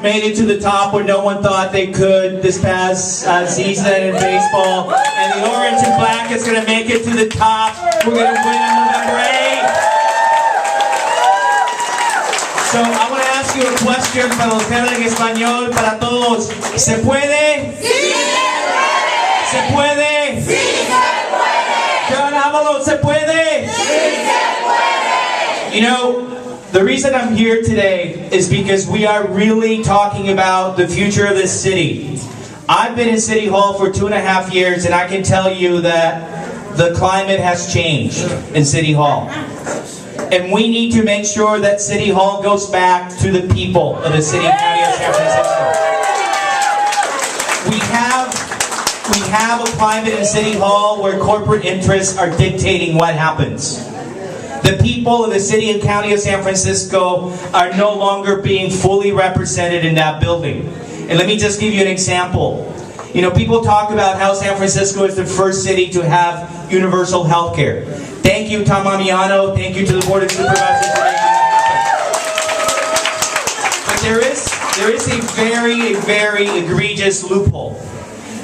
made it to the top where no one thought they could this past season in baseball. And the orange and black is going to make it to the top. We're going to win on November 8th. So I want to ask you a question para los que hablan español, para todos. ¿Se puede? ¡Sí, se puede! ¡Sí, se puede! John Avalos, ¿se puede? ¡Sí, se puede! You know, the reason I'm here today is because we are really talking about the future of this city. I've been in City Hall for 2.5 years, and I can tell you that the climate has changed in City Hall. And we need to make sure that City Hall goes back to the people of the city and county of San Francisco. We have a climate in City Hall where corporate interests are dictating what happens. The people of the city and county of San Francisco are no longer being fully represented in that building. And let me just give you an example. You know, people talk about how San Francisco is the first city to have universal health care. Thank you, Tom Amiano. Thank you to the Board of Supervisors for making that happen. But there is a very egregious loophole.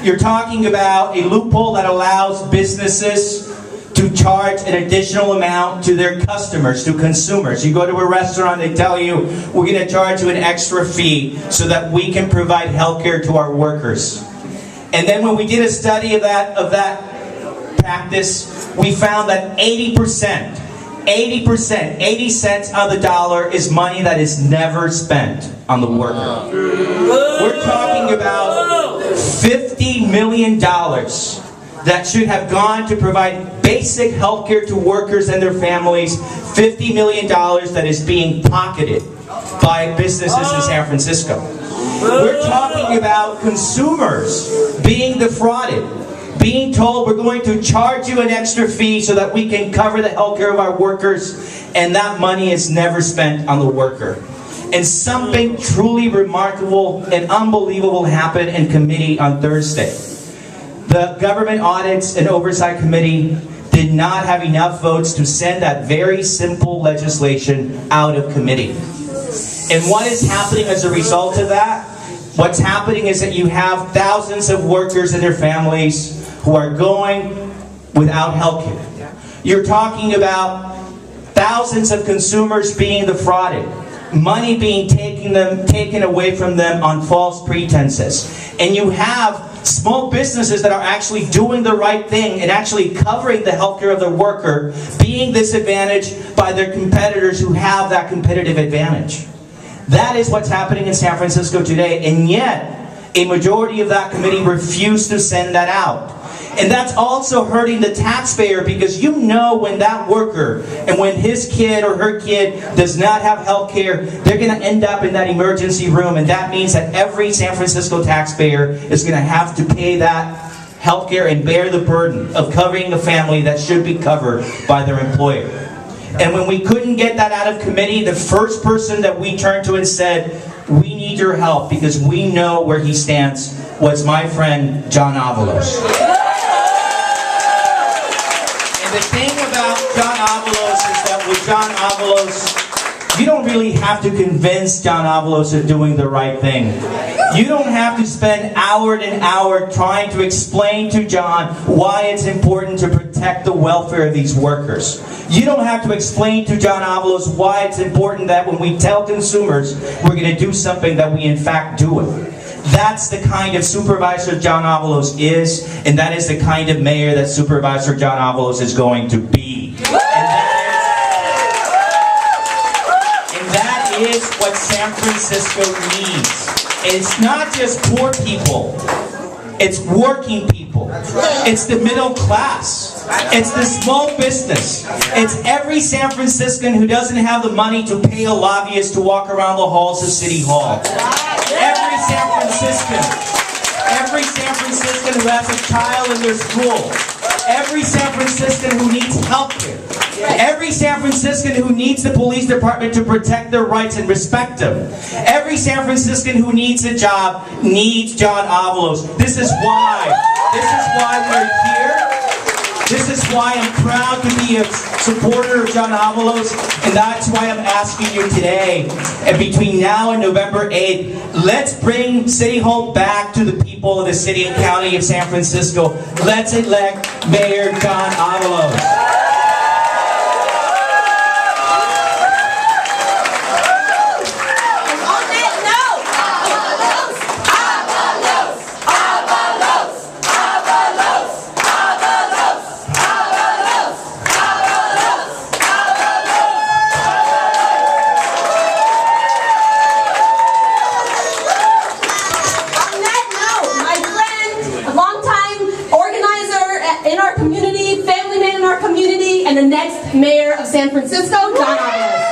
You're talking about a loophole that allows businesses to charge an additional amount to their customers, to consumers. You go to a restaurant, they tell you, we're going to charge you an extra fee so that we can provide health care to our workers. And then when we did a study of that practice, we found that 80%, 80 cents on the dollar is money that is never spent on the worker. We're talking about $50 million that should have gone to provide basic health care to workers and their families. $50 million that is being pocketed by businesses in San Francisco. We're talking about consumers being defrauded, being told we're going to charge you an extra fee so that we can cover the health care of our workers, and that money is never spent on the worker. And something truly remarkable and unbelievable happened in committee on Thursday. The Government Audits and Oversight Committee did not have enough votes to send that very simple legislation out of committee. And what is happening as a result of that? What's happening is that you have thousands of workers and their families who are going without health care. You're talking about thousands of consumers being defrauded, money being taken away from them on false pretenses. And you have small businesses that are actually doing the right thing and actually covering the health care of the worker being disadvantaged by their competitors who have that competitive advantage. That is what's happening in San Francisco today, and yet a majority of that committee refused to send that out. And that's also hurting the taxpayer, because you know when that worker and when his kid or her kid does not have health care, they're going to end up in that emergency room, and that means that every San Francisco taxpayer is going to have to pay that health care and bear the burden of covering a family that should be covered by their employer. And when we couldn't get that out of committee, the first person that we turned to and said, we need your help because we know where he stands, was my friend John Avalos. And the thing about John Avalos is that with John Avalos, you don't really have to convince John Avalos of doing the right thing. You don't have to spend hour and hour trying to explain to John why it's important to protect the welfare of these workers. You don't have to explain to John Avalos why it's important that when we tell consumers we're going to do something, that we in fact do it. That's the kind of supervisor John Avalos is, and that is the kind of mayor that Supervisor John Avalos is going to be. And that is what San Francisco needs. It's not just poor people. It's working people. It's the middle class. It's the small business. It's every San Franciscan who doesn't have the money to pay a lobbyist to walk around the halls of City Hall. Every San Franciscan who has a child in their school. Every San Franciscan who needs health care. Every San Franciscan who needs the police department to protect their rights and respect them. Every San Franciscan who needs a job needs John Avalos. This is why we're here. This is why I'm proud to be a supporter of John Avalos, and that's why I'm asking you today, and between now and November 8th, let's bring City Hall back to the people of the city and county of San Francisco. Let's elect Mayor John Avalos. In our community, family man in our community, and the next mayor of San Francisco, John Avalos.